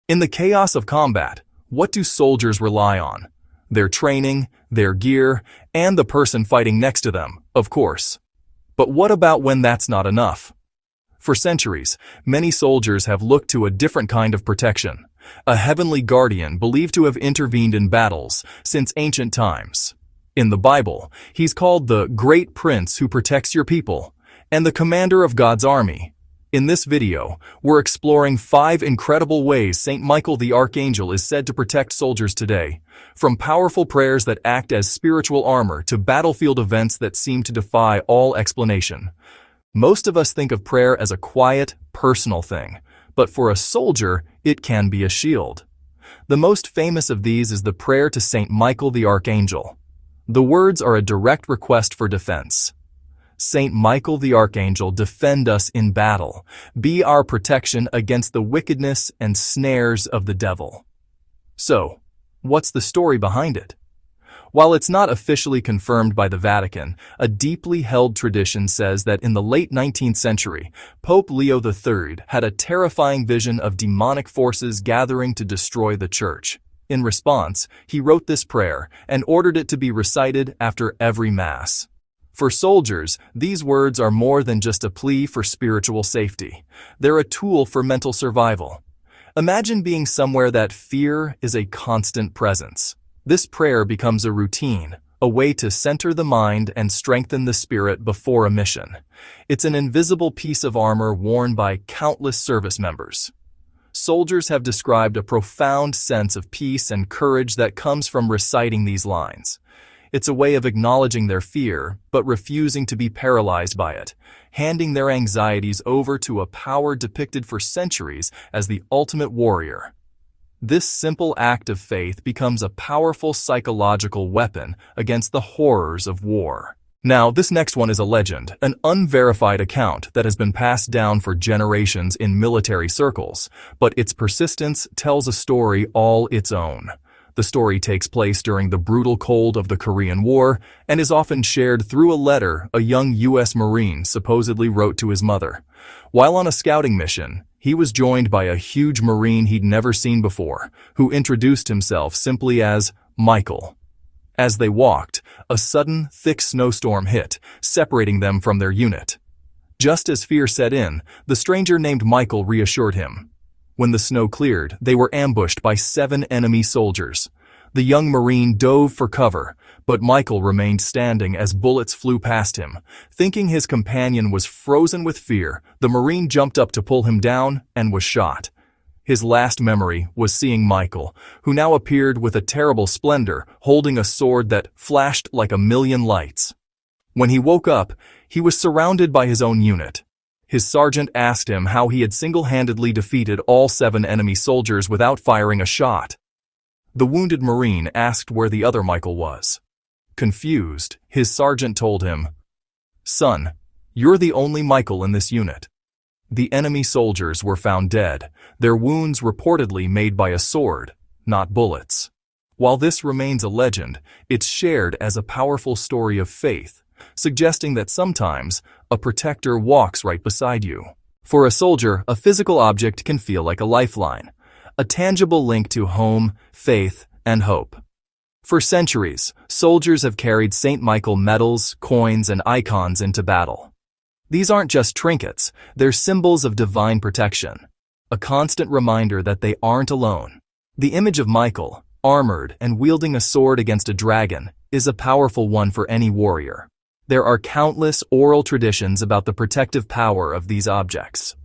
In the chaos of combat, what do soldiers rely on? Their training, their gear, and the person fighting next to them, of course. But what about when that's not enough? For centuries, many soldiers have looked to a different kind of protection, a heavenly guardian believed to have intervened in battles since ancient times. In the Bible, he's called the Great Prince who protects your people, and the commander of God's army. In this video, we're exploring 5 incredible ways Saint Michael the Archangel is said to protect soldiers today, from powerful prayers that act as spiritual armor to battlefield events that seem to defy all explanation. Most of us think of prayer as a quiet, personal thing, but for a soldier, it can be a shield. The most famous of these is the prayer to Saint Michael the Archangel. The words are a direct request for defense. Saint Michael the Archangel, defend us in battle. Be our protection against the wickedness and snares of the devil. So, what's the story behind it? While it's not officially confirmed by the Vatican, a deeply held tradition says that in the late 19th century, Pope Leo III had a terrifying vision of demonic forces gathering to destroy the church. In response, he wrote this prayer and ordered it to be recited after every Mass. For soldiers, these words are more than just a plea for spiritual safety. They're a tool for mental survival. Imagine being somewhere that fear is a constant presence. This prayer becomes a routine, a way to center the mind and strengthen the spirit before a mission. It's an invisible piece of armor worn by countless service members. Soldiers have described a profound sense of peace and courage that comes from reciting these lines. It's a way of acknowledging their fear, but refusing to be paralyzed by it, handing their anxieties over to a power depicted for centuries as the ultimate warrior. This simple act of faith becomes a powerful psychological weapon against the horrors of war. Now, this next one is a legend, an unverified account that has been passed down for generations in military circles, but its persistence tells a story all its own. The story takes place during the brutal cold of the Korean War and is often shared through a letter a young U.S. Marine supposedly wrote to his mother. While on a scouting mission, he was joined by a huge Marine he'd never seen before, who introduced himself simply as Michael. As they walked, a sudden, thick snowstorm hit, separating them from their unit. Just as fear set in, the stranger named Michael reassured him. When the snow cleared, they were ambushed by 7 enemy soldiers. The young Marine dove for cover, but Michael remained standing as bullets flew past him. Thinking his companion was frozen with fear, the Marine jumped up to pull him down and was shot. His last memory was seeing Michael, who now appeared with a terrible splendor, holding a sword that flashed like 1,000,000 lights. When he woke up, he was surrounded by his own unit. His sergeant asked him how he had single-handedly defeated all 7 enemy soldiers without firing a shot. The wounded Marine asked where the other Michael was. Confused, his sergeant told him, "Son, you're the only Michael in this unit." The enemy soldiers were found dead, their wounds reportedly made by a sword, not bullets. While this remains a legend, it's shared as a powerful story of faith, suggesting that sometimes a protector walks right beside you. For a soldier, a physical object can feel like a lifeline, a tangible link to home, faith, and hope. For centuries, soldiers have carried Saint Michael medals, coins, and icons into battle. These aren't just trinkets, they're symbols of divine protection, a constant reminder that they aren't alone. The image of Michael, armored and wielding a sword against a dragon, is a powerful one for any warrior. There are countless oral traditions about the protective power of these objects.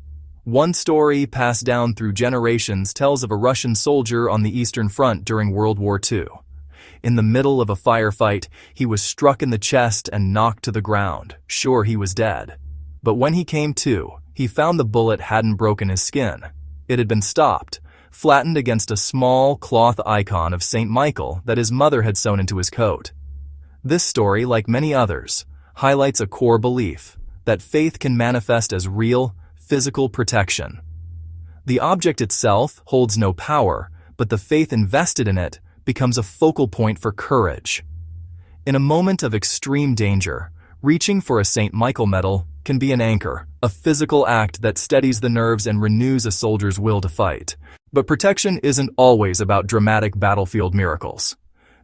One story passed down through generations tells of a Russian soldier on the Eastern Front during World War II. In the middle of a firefight, he was struck in the chest and knocked to the ground. Sure, he was dead. But when he came to, he found the bullet hadn't broken his skin. It had been stopped, flattened against a small cloth icon of Saint Michael that his mother had sewn into his coat. This story, like many others, highlights a core belief that faith can manifest as real, physical protection. The object itself holds no power, but the faith invested in it becomes a focal point for courage. In a moment of extreme danger, Reaching for a St. Michael medal can be an anchor, a physical act that steadies the nerves and renews a soldier's will to fight. But protection isn't always about dramatic battlefield miracles.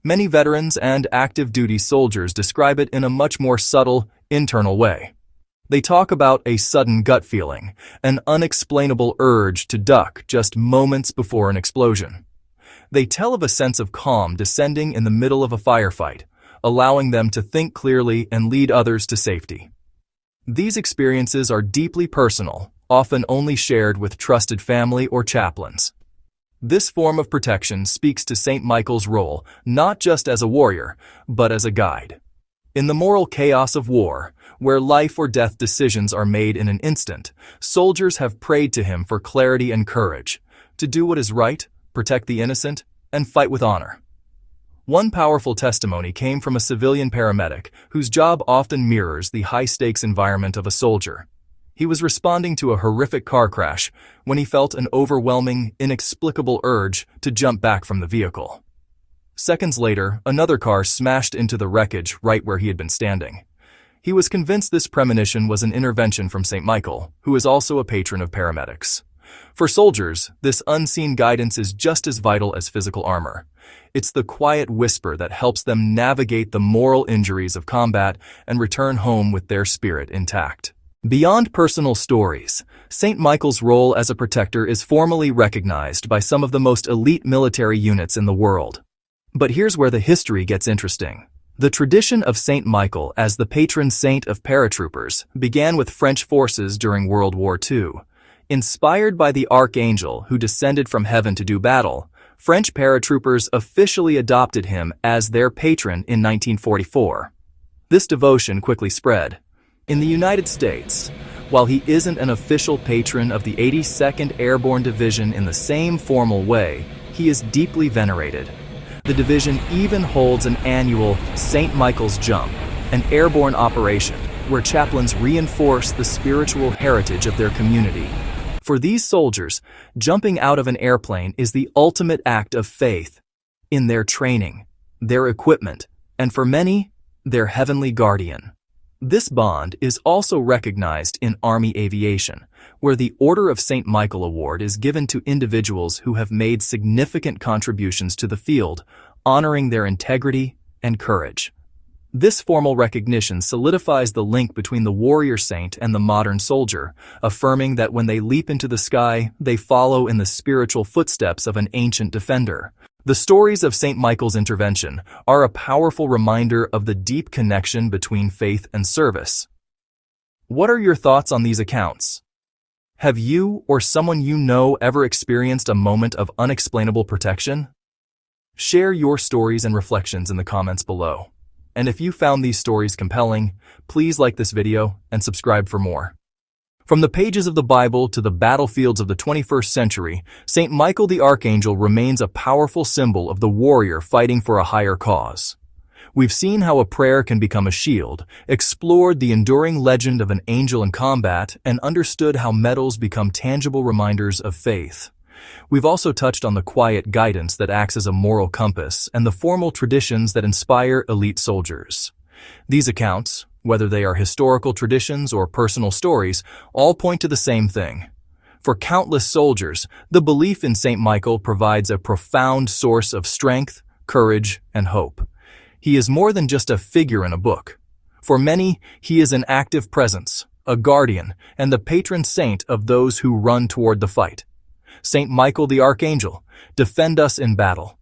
Many veterans and active duty soldiers describe it in a much more subtle, internal way. They talk about a sudden gut feeling, an unexplainable urge to duck just moments before an explosion. They tell of a sense of calm descending in the middle of a firefight, allowing them to think clearly and lead others to safety. These experiences are deeply personal, often only shared with trusted family or chaplains. This form of protection speaks to St. Michael's role not just as a warrior, but as a guide. In the moral chaos of war, where life or death decisions are made in an instant, soldiers have prayed to him for clarity and courage, to do what is right, protect the innocent, and fight with honor. One powerful testimony came from a civilian paramedic whose job often mirrors the high-stakes environment of a soldier. He was responding to a horrific car crash when he felt an overwhelming, inexplicable urge to jump back from the vehicle. Seconds later, another car smashed into the wreckage right where he had been standing. He was convinced this premonition was an intervention from St. Michael, who is also a patron of paramedics. For soldiers, this unseen guidance is just as vital as physical armor. It's the quiet whisper that helps them navigate the moral injuries of combat and return home with their spirit intact. Beyond personal stories, St. Michael's role as a protector is formally recognized by some of the most elite military units in the world. But here's where the history gets interesting. The tradition of St. Michael as the patron saint of paratroopers began with French forces during World War II. Inspired by the archangel who descended from heaven to do battle, French paratroopers officially adopted him as their patron in 1944. This devotion quickly spread. In the United States, while he isn't an official patron of the 82nd Airborne Division in the same formal way, he is deeply venerated. The division even holds an annual St. Michael's Jump, an airborne operation where chaplains reinforce the spiritual heritage of their community. For these soldiers, jumping out of an airplane is the ultimate act of faith in their training, their equipment, and for many, their heavenly guardian. This bond is also recognized in Army aviation, where the Order of St. Michael Award is given to individuals who have made significant contributions to the field, honoring their integrity and courage. This formal recognition solidifies the link between the warrior saint and the modern soldier, affirming that when they leap into the sky, they follow in the spiritual footsteps of an ancient defender. The stories of St. Michael's intervention are a powerful reminder of the deep connection between faith and service. What are your thoughts on these accounts? Have you or someone you know ever experienced a moment of unexplainable protection? Share your stories and reflections in the comments below. And if you found these stories compelling, please like this video and subscribe for more. From the pages of the Bible to the battlefields of the 21st century, St. Michael the Archangel remains a powerful symbol of the warrior fighting for a higher cause. We've seen how a prayer can become a shield, explored the enduring legend of an angel in combat, and understood how medals become tangible reminders of faith. We've also touched on the quiet guidance that acts as a moral compass and the formal traditions that inspire elite soldiers. These accounts, whether they are historical traditions or personal stories, all point to the same thing. For countless soldiers, the belief in St. Michael provides a profound source of strength, courage, and hope. He is more than just a figure in a book. For many, he is an active presence, a guardian, and the patron saint of those who run toward the fight. St. Michael the Archangel, defend us in battle.